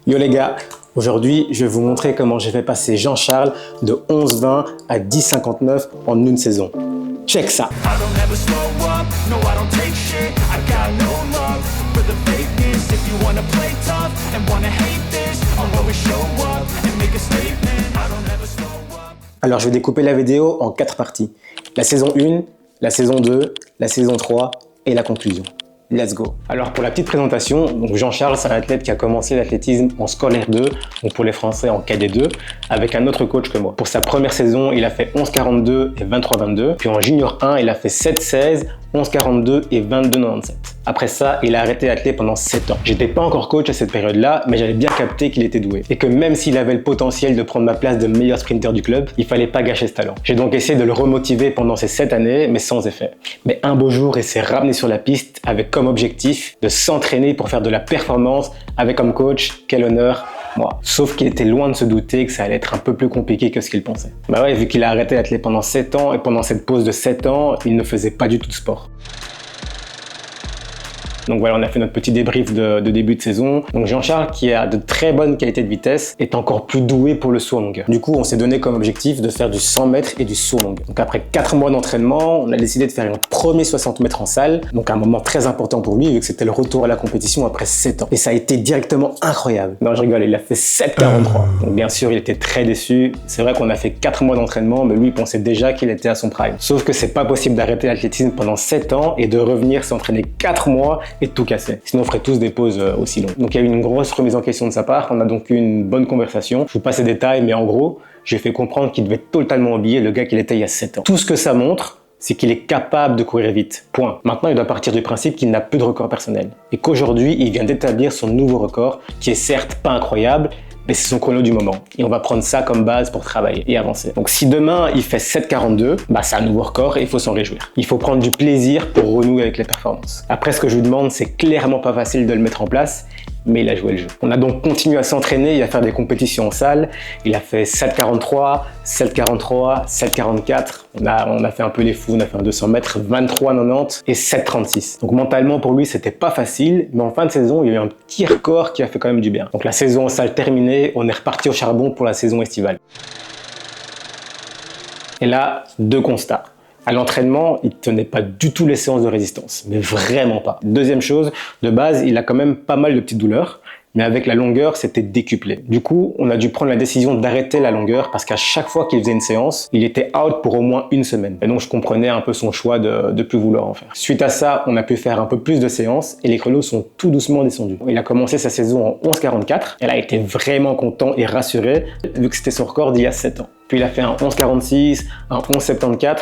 Yo les gars, aujourd'hui je vais vous montrer comment j'ai fait passer Jean-Charles de 11,20 à 10,59 en une saison. Check ça. Alors je vais découper la vidéo en 4 parties. La saison 1, la saison 2, la saison 3 et la conclusion. Let's go. Alors pour la petite présentation, Jean-Charles c'est un athlète qui a commencé l'athlétisme en scolaire 2, donc pour les Français en cadet 2, avec un autre coach que moi. Pour sa première saison, il a fait 11,42 et 23,22. Puis en junior 1, il a fait 7,16, 11,42 et 22,97. Après ça, il a arrêté d'athlète pendant 7 ans. J'étais pas encore coach à cette période-là, mais j'avais bien capté qu'il était doué. Et que même s'il avait le potentiel de prendre ma place de meilleur sprinter du club, il fallait pas gâcher ce talent. J'ai donc essayé de le remotiver pendant ces 7 années, mais sans effet. Mais un beau jour, il s'est ramené sur la piste avec comme objectif de s'entraîner pour faire de la performance avec comme coach, quel honneur, moi. Sauf qu'il était loin de se douter que ça allait être un peu plus compliqué que ce qu'il pensait. Bah ouais, vu qu'il a arrêté d'athlète pendant 7 ans et pendant cette pause de 7 ans, il ne faisait pas du tout de sport. Donc voilà, on a fait notre petit débrief de début de saison. Donc Jean-Charles, qui a de très bonnes qualités de vitesse, est encore plus doué pour le saut en longueur. Du coup, on s'est donné comme objectif de faire du 100 mètres et du saut en longueur. Donc après 4 mois d'entraînement, on a décidé de faire un premier 60 mètres en salle. Donc un moment très important pour lui, vu que c'était le retour à la compétition après 7 ans. Et ça a été directement incroyable. Non, je rigole, il a fait 7,43. Donc bien sûr, il était très déçu. C'est vrai qu'on a fait 4 mois d'entraînement, mais lui, il pensait déjà qu'il était à son prime. Sauf que c'est pas possible d'arrêter l'athlétisme pendant 7 ans et de revenir s'entraîner 4 mois et tout casser. Sinon, on ferait tous des pauses aussi longues. Donc, il y a eu une grosse remise en question de sa part. On a donc eu une bonne conversation. Je vous passe les détails, mais en gros, j'ai fait comprendre qu'il devait totalement oublier le gars qu'il était il y a 7 ans. Tout ce que ça montre, c'est qu'il est capable de courir vite. Point. Maintenant, il doit partir du principe qu'il n'a plus de record personnel. Et qu'aujourd'hui, il vient d'établir son nouveau record, qui est certes pas incroyable, mais c'est son chrono du moment. Et on va prendre ça comme base pour travailler et avancer. Donc si demain il fait 7,42, bah c'est un nouveau record et il faut s'en réjouir. Il faut prendre du plaisir pour renouer avec les performances. Après, ce que je lui demande, c'est clairement pas facile de le mettre en place, mais il a joué le jeu. On a donc continué à s'entraîner et à faire des compétitions en salle. Il a fait 7,43, 7,43, 7,44. On a fait un peu les fous, on a fait un 200 mètres, 23,90 et 7,36. Donc mentalement pour lui, c'était pas facile, mais en fin de saison, il y a eu un petit record qui a fait quand même du bien. Donc la saison en salle terminée, on est reparti au charbon pour la saison estivale. Et là, 2 constats. À l'entraînement, il tenait pas du tout les séances de résistance, mais vraiment pas. Deuxième chose, de base, il a quand même pas mal de petites douleurs, mais avec la longueur, c'était décuplé. Du coup, on a dû prendre la décision d'arrêter la longueur parce qu'à chaque fois qu'il faisait une séance, il était out pour au moins 1 semaine. Et donc, je comprenais un peu son choix de plus vouloir en faire. Suite à ça, on a pu faire un peu plus de séances et les chronos sont tout doucement descendus. Il a commencé sa saison en 11,44. Elle a été vraiment content et rassuré vu que c'était son record d'il y a 7 ans. Puis il a fait un 11,46, un 11,74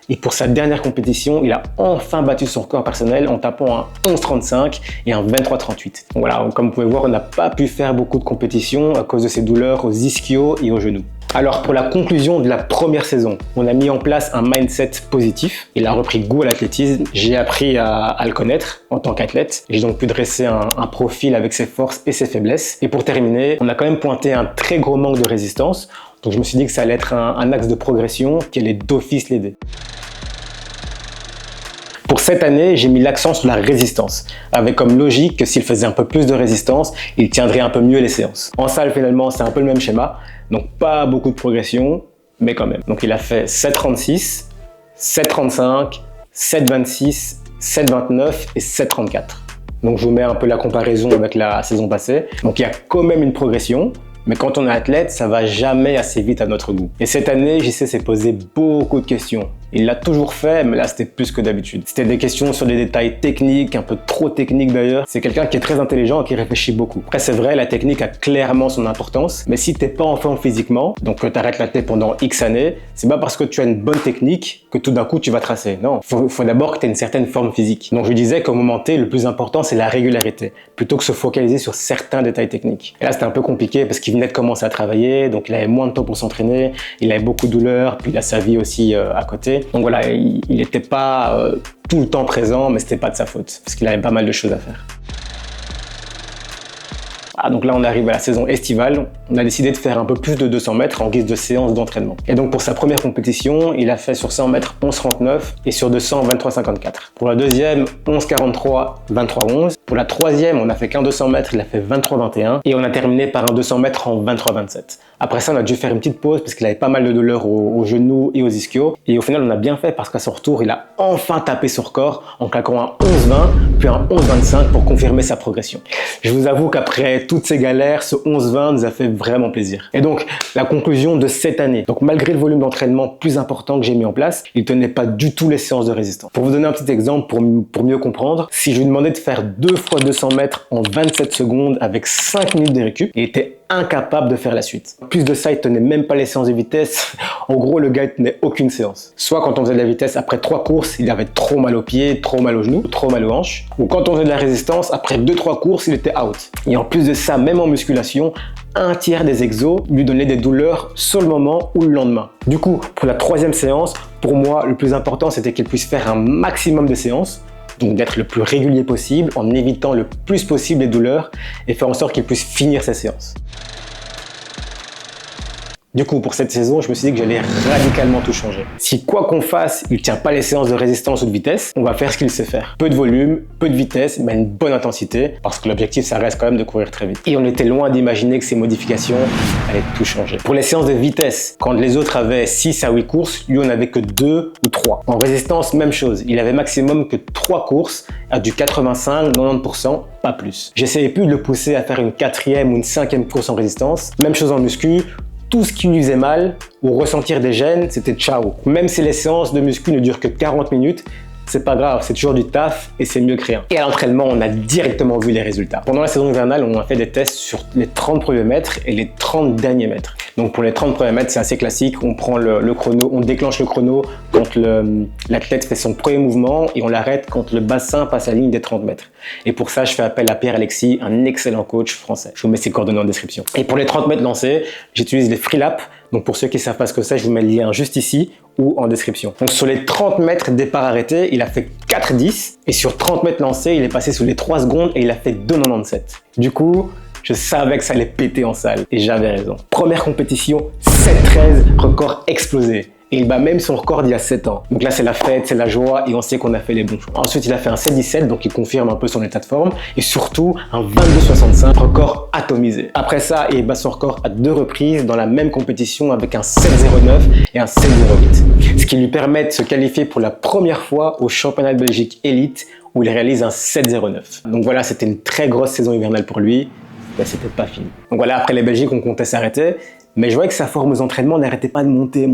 et pour sa dernière compétition, il a enfin battu son record personnel en tapant un 11,35 et un 23,38. Donc voilà, comme vous pouvez voir, on n'a pas pu faire beaucoup de compétitions à cause de ses douleurs aux ischios et aux genoux. Alors pour la conclusion de la première saison, on a mis en place un mindset positif. Il a repris goût à l'athlétisme. J'ai appris à le connaître en tant qu'athlète. J'ai donc pu dresser un profil avec ses forces et ses faiblesses. Et pour terminer, on a quand même pointé un très gros manque de résistance. Donc je me suis dit que ça allait être un axe de progression qui allait d'office l'aider. Pour cette année, j'ai mis l'accent sur la résistance, avec comme logique que s'il faisait un peu plus de résistance, il tiendrait un peu mieux les séances. En salle, finalement, c'est un peu le même schéma, donc pas beaucoup de progression, mais quand même. Donc il a fait 7,36, 7,35, 7,26, 7,29 et 7,34. Donc je vous mets un peu la comparaison avec la saison passée. Donc il y a quand même une progression, mais quand on est athlète, ça va jamais assez vite à notre goût. Et cette année, JC s'est posé beaucoup de questions. Il l'a toujours fait, mais là, c'était plus que d'habitude. C'était des questions sur des détails techniques, un peu trop techniques d'ailleurs. C'est quelqu'un qui est très intelligent et qui réfléchit beaucoup. Après, c'est vrai, la technique a clairement son importance, mais si t'es pas en forme physiquement, donc que t'arrêtes l'athlète pendant X années, c'est pas parce que tu as une bonne technique que tout d'un coup, tu vas tracer. Non, faut d'abord que tu aies une certaine forme physique. Donc, je disais qu'au moment T, le plus important, c'est la régularité, plutôt que se focaliser sur certains détails techniques. Et là, c'était un peu compliqué parce qu'il venait de commencer à travailler, donc il avait moins de temps pour s'entraîner, il avait beaucoup de douleurs, puis il a sa vie aussi à côté. Donc voilà, il n'était pas tout le temps présent, mais c'était pas de sa faute, parce qu'il avait pas mal de choses à faire. Donc là, on arrive à la saison estivale. On a décidé de faire un peu plus de 200 mètres en guise de séance d'entraînement. Et donc pour sa première compétition, il a fait sur 100 mètres 11,39 et sur 200 23,54. Pour la deuxième, 11,43, 23,11. Pour la troisième, on a fait qu'un 200 mètres, il a fait 23-21 et on a terminé par un 200 mètres en 23-27. Après ça, on a dû faire une petite pause parce qu'il avait pas mal de douleurs aux genoux et aux ischios. Et au final, on a bien fait parce qu'à son retour, il a enfin tapé son record en claquant un 11-20 puis un 11-25 pour confirmer sa progression. Je vous avoue qu'après toutes ces galères, ce 11-20 nous a fait vraiment plaisir. Et donc, la conclusion de cette année. Donc, malgré le volume d'entraînement plus important que j'ai mis en place, il tenait pas du tout les séances de résistance. Pour vous donner un petit exemple, pour mieux comprendre, si je lui demandais de faire 2 fois 200 mètres en 27 secondes avec 5 minutes de récup, il était incapable de faire la suite. En plus de ça, il tenait même pas les séances de vitesse. En gros, le gars, il tenait aucune séance. Soit quand on faisait de la vitesse, après 3 courses, il avait trop mal aux pieds, trop mal aux genoux, trop mal aux hanches. Ou quand on faisait de la résistance, après 2-3 courses, il était out. Et en plus de ça, même en musculation, un tiers des exos lui donnaient des douleurs sur le moment ou le lendemain. Du coup, pour la troisième séance, pour moi, le plus important, c'était qu'il puisse faire un maximum de séances. Donc d'être le plus régulier possible en évitant le plus possible les douleurs et faire en sorte qu'il puisse finir ses séances. Du coup, pour cette saison, je me suis dit que j'allais radicalement tout changer. Si quoi qu'on fasse, il ne tient pas les séances de résistance ou de vitesse, on va faire ce qu'il sait faire. Peu de volume, peu de vitesse, mais une bonne intensité, parce que l'objectif, ça reste quand même de courir très vite. Et on était loin d'imaginer que ces modifications allaient tout changer. Pour les séances de vitesse, quand les autres avaient 6 à 8 courses, lui, on n'avait que 2 ou 3. En résistance, même chose. Il avait maximum que 3 courses à du 85-90%, pas plus. J'essayais plus de le pousser à faire une 4e ou une 5e course en résistance. Même chose en muscu. Tout ce qui lui faisait mal ou ressentir des gènes, c'était ciao. Même si les séances de muscu ne durent que 40 minutes, c'est pas grave, c'est toujours du taf et c'est mieux que rien. Et à l'entraînement, on a directement vu les résultats. Pendant la saison hivernale, on a fait des tests sur les 30 premiers mètres et les 30 derniers mètres. Donc pour les 30 premiers mètres, c'est assez classique. On prend le chrono, on déclenche le chrono quand l'athlète fait son premier mouvement et on l'arrête quand le bassin passe la ligne des 30 mètres. Et pour ça, je fais appel à Pierre-Alexis, un excellent coach français. Je vous mets ses coordonnées en description. Et pour les 30 mètres lancés, j'utilise les Freelap. Donc pour ceux qui ne savent pas ce que c'est, je vous mets le lien juste ici ou en description. Donc sur les 30 mètres départ arrêté, il a fait 4,10 et sur 30 mètres lancés, il est passé sous les 3 secondes et il a fait 2,97. Du coup, je savais que ça allait péter en salle et j'avais raison. Première compétition, 7,13, record explosé. Et il bat même son record d'il y a 7 ans. Donc là, c'est la fête, c'est la joie et on sait qu'on a fait les bons choix. Ensuite, il a fait un 7,17, donc il confirme un peu son état de forme. Et surtout, un 22,65, record atomisé. Après ça, il bat son record à 2 reprises dans la même compétition avec un 7,09 et un 7,08. Ce qui lui permet de se qualifier pour la première fois au championnat de Belgique élite où il réalise un 7,09. Donc voilà, c'était une très grosse saison hivernale pour lui. Mais c'était pas fini. Donc voilà, après les Belgiques, on comptait s'arrêter. Mais je voyais que sa forme aux entraînements n'arrêtait pas de monter.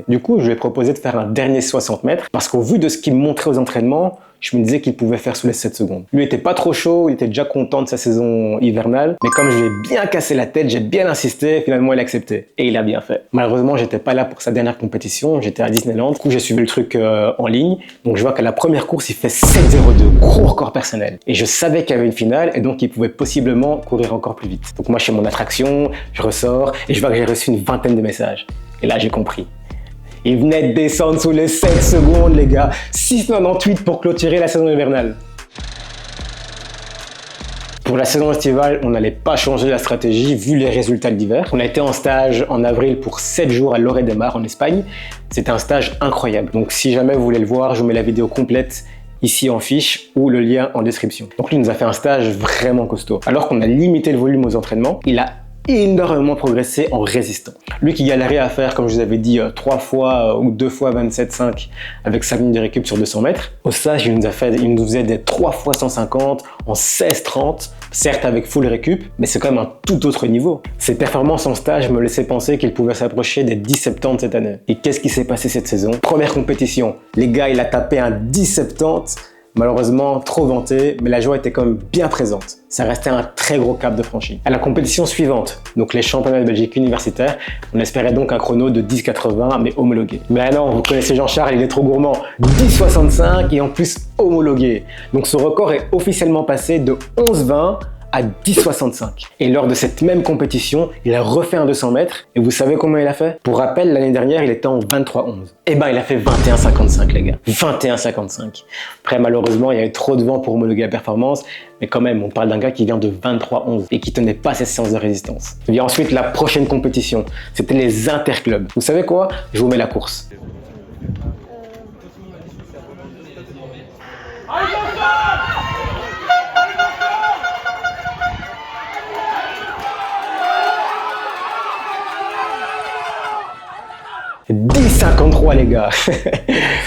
Du coup, je lui ai proposé de faire un dernier 60 mètres parce qu'au vu de ce qu'il montrait aux entraînements, je me disais qu'il pouvait faire sous les 7 secondes. Lui était pas trop chaud, il était déjà content de sa saison hivernale, mais comme je lui ai bien cassé la tête, j'ai bien insisté, finalement il a accepté. Et il a bien fait. Malheureusement, j'étais pas là pour sa dernière compétition, j'étais à Disneyland. Du coup, j'ai suivi le truc en ligne. Donc je vois qu'à la première course, il fait 7,02, gros record personnel. Et je savais qu'il y avait une finale et donc il pouvait possiblement courir encore plus vite. Donc moi, je fais mon attraction, je ressors et je vois que j'ai reçu une vingtaine de messages. Et là, j'ai compris. Il venait de descendre sous les 7 secondes, les gars. 6,98 pour clôturer la saison hivernale. Pour la saison estivale, on n'allait pas changer la stratégie vu les résultats de l'hiver. On a été en stage en avril pour 7 jours à Lloret de Mar en Espagne. C'était un stage incroyable. Donc si jamais vous voulez le voir, je vous mets la vidéo complète ici en fiche ou le lien en description. Donc lui, il nous a fait un stage vraiment costaud. Alors qu'on a limité le volume aux entraînements, il a énormément progressé en résistant. Lui qui galérait à faire, comme je vous avais dit, 3 fois ou 2 fois 27,5 avec 5 minutes de récup sur 200 mètres. Au stage, il nous faisait des 3 fois 150 en 16,30, certes avec full récup, mais c'est quand même un tout autre niveau. Ses performances en stage me laissaient penser qu'il pouvait s'approcher des 10,70 cette année. Et qu'est-ce qui s'est passé cette saison? Première compétition, les gars, il a tapé un 10,70. Malheureusement, trop vanté, mais la joie était quand même bien présente. Ça restait un très gros cap de franchi. À la compétition suivante, donc les championnats de Belgique universitaires, on espérait donc un chrono de 10,80 mais homologué. Mais non, vous connaissez Jean-Charles, il est trop gourmand. 10,65 et en plus homologué. Donc ce record est officiellement passé de 11,20 à 10,65. Et lors de cette même compétition, il a refait un 200 mètres. Et vous savez combien il a fait? Pour rappel, l'année dernière, il était en 23,11. Et ben, il a fait 21,55, les gars. 21,55. Après, malheureusement, il y avait trop de vent pour homologuer la performance. Mais quand même, on parle d'un gars qui vient de 23,11 et qui tenait pas ses séances de résistance. Et bien ensuite, la prochaine compétition, c'était les interclubs. Vous savez quoi? Je vous mets la course. 10,53 les gars.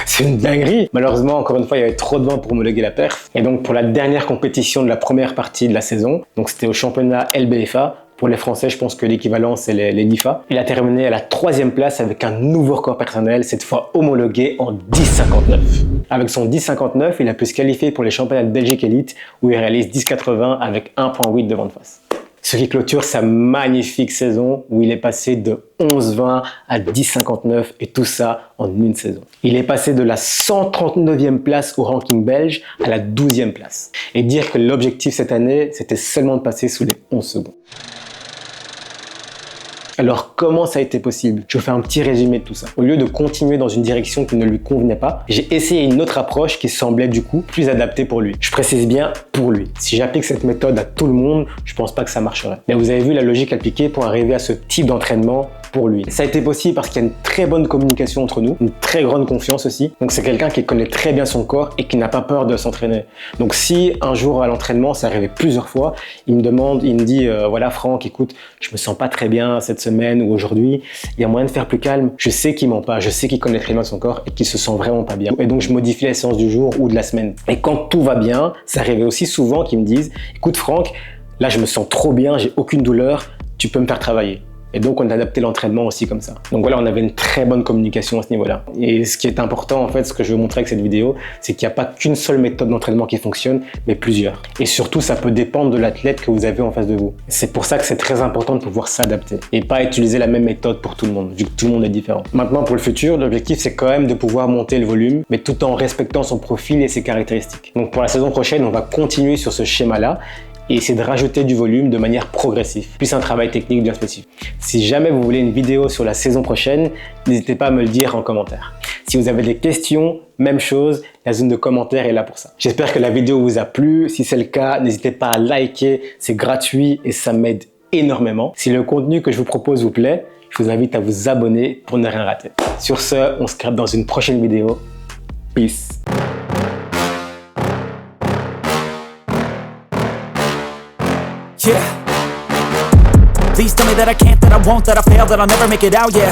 C'est une dinguerie. Malheureusement, encore une fois, il y avait trop de vent pour homologuer la perf. Et donc pour la dernière compétition de la première partie de la saison, donc c'était au championnat LBFA. Pour les Français, je pense que l'équivalent, c'est les NIFA. Il a terminé à la 3e place avec un nouveau record personnel, cette fois homologué en 10,59. Avec son 10,59, il a pu se qualifier pour les championnats de Belgique Elite où il réalise 10,80 avec 1,8 de vent de face. Ce qui clôture sa magnifique saison où il est passé de 11,20 à 10,59 et tout ça en une saison. Il est passé de la 139e place au ranking belge à la 12e place. Et dire que l'objectif cette année, c'était seulement de passer sous les 11 secondes. Alors comment ça a été possible? Je vous fais un petit résumé de tout ça. Au lieu de continuer dans une direction qui ne lui convenait pas, j'ai essayé une autre approche qui semblait du coup plus adaptée pour lui. Je précise bien pour lui. Si j'applique cette méthode à tout le monde, je pense pas que ça marcherait. Mais vous avez vu la logique appliquée pour arriver à ce type d'entraînement pour lui. Ça a été possible parce qu'il y a une très bonne communication entre nous, une très grande confiance aussi. Donc c'est quelqu'un qui connaît très bien son corps et qui n'a pas peur de s'entraîner. Donc si un jour à l'entraînement, ça arrivait plusieurs fois, il me dit voilà Franck, écoute, je me sens pas très bien cette semaine ou aujourd'hui, il y a moyen de faire plus calme. Je sais qu'il ment pas, je sais qu'il connaît très bien son corps et qu'il se sent vraiment pas bien. Et donc je modifie la séance du jour ou de la semaine. Et quand tout va bien, ça arrivait aussi souvent qu'ils me disent écoute Franck, là je me sens trop bien, j'ai aucune douleur, tu peux me faire travailler. Et donc, on a adapté l'entraînement aussi comme ça. Donc voilà, on avait une très bonne communication à ce niveau-là. Et ce qui est important, en fait, ce que je veux montrer avec cette vidéo, c'est qu'il n'y a pas qu'une seule méthode d'entraînement qui fonctionne, mais plusieurs. Et surtout, ça peut dépendre de l'athlète que vous avez en face de vous. C'est pour ça que c'est très important de pouvoir s'adapter et pas utiliser la même méthode pour tout le monde, vu que tout le monde est différent. Maintenant, pour le futur, l'objectif, c'est quand même de pouvoir monter le volume, mais tout en respectant son profil et ses caractéristiques. Donc pour la saison prochaine, on va continuer sur ce schéma-là et essayer de rajouter du volume de manière progressive, puis un travail technique bien spécifique. Si jamais vous voulez une vidéo sur la saison prochaine, n'hésitez pas à me le dire en commentaire. Si vous avez des questions, même chose, la zone de commentaires est là pour ça. J'espère que la vidéo vous a plu. Si c'est le cas, n'hésitez pas à liker, c'est gratuit et ça m'aide énormément. Si le contenu que je vous propose vous plaît, je vous invite à vous abonner pour ne rien rater. Sur ce, on se capte dans une prochaine vidéo. Peace. Yeah. Please tell me that I can't, that I won't, that I fail, that I'll never make it out, yeah.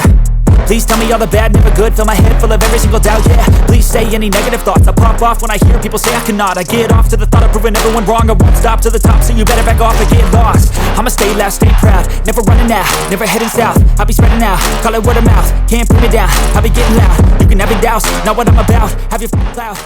Please tell me all the bad, never good, fill my head full of every single doubt, yeah. Please say any negative thoughts, I pop off when I hear people say I cannot. I get off to the thought of proving everyone wrong, I won't stop to the top, so you better back off and get lost. I'ma stay loud, stay proud, never running out, never heading south. I'll be spreading out, call it word of mouth, can't put me down, I'll be getting loud. You can have your doubts, not what I'm about, have your cloud.